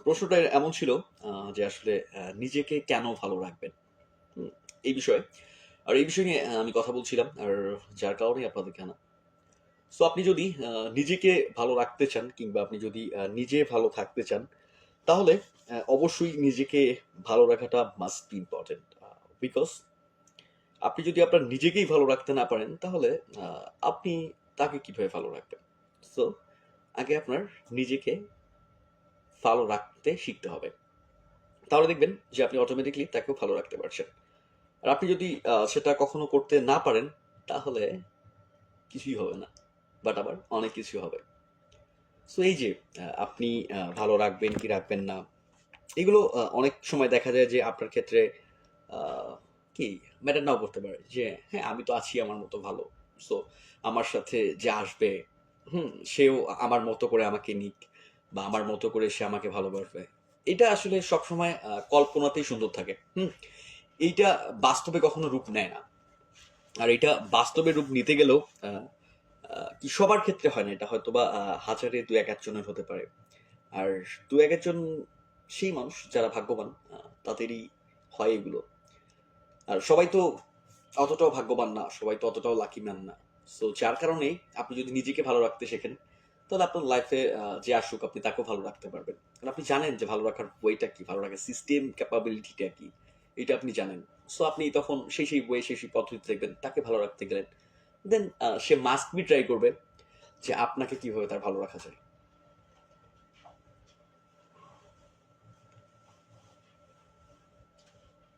প্রশ্নটা এমন ছিল যে আসলে নিজেকে কেন ভালো রাখবেন? হুম? এই বিষয়ে। আর এই বিষয় নিয়ে আমি কথা বলছিলাম। আর যার কারণেই আপনাদেরকে আনা। সো আপনি যদি নিজেকে ভালো রাখতে চান কিংবা আপনি যদি নিজে ভালো থাকতে চান, তাহলে অবশ্যই নিজেকে ভালো রাখাটা মাস্ট বি ইম্পোর্টেন্ট। বিকজ আপনি যদি আপনার নিজেকেই ভালো রাখতে না পারেন, তাহলে আ আপনি তাকে কিভাবে ভালো রাখবেন? সো আগে আপনার নিজেকে ভালো রাখতে শিখতে হবে। তাহলে দেখবেন যে আপনি অটোমেটিক্যালি তাকেও ভালো রাখতে পারছেন। আর আপনি যদি সেটা কখনো করতে না পারেন, তাহলে কিছুই হবে না। বাট আবার অনেক কিছু হবে। সো এই যে আপনি ভালো রাখবেন কি রাখবেন না, এগুলো অনেক সময় দেখা যায় যে আপনার ক্ষেত্রে আ কি ম্যাটার নাও করতে পারে। যে হ্যাঁ, আমি তো আছি আমার মতো ভালো। সো আমার সাথে যে আসবে, সেও আমার মতো করে আমাকে নিক বা আমার মতো করে সে আমাকে ভালোবাসবে। এটা আসলে সবসময় কল্পনাতেই সুন্দর থাকে। এইটা বাস্তবে কখনো রূপ নেয় না। আর এটা বাস্তবে রূপ নিতে গেলেও আ আ কি সবার ক্ষেত্রে হয় না। এটা হয়তোবা হাজারে ২-১ জনের হতে পারে। আর ২-১ জন সেই মানুষ যারা ভাগ্যবান, তাদেরই হয় এগুলো। আর সবাই তো অতটাও ভাগ্যবান না, সবাই তো অতটাও লাকি ম্যান না। সো যার কারণেই আপনি যদি নিজেকে ভালো রাখতে শেখেন, তাহলে আপনার লাইফে যে আসুক আপনি তাকেও ভালো রাখতে পারবেন। কারণ আপনি জানেন যে ভালো রাখার ওয়েটা কি, ভালো রাখার সিস্টেম ক্যাপাবিলিটিটা কি, এটা আপনি জানেন। সো আপনি তখন সেই ওয়ে, সেই পদ্ধতি দেখবেন, তাকে ভালো রাখতে গেলেন। দেন সে মাস্ট বি ট্রাই করবে যে আপনাকে কিভাবে তার ভালো রাখা যায়।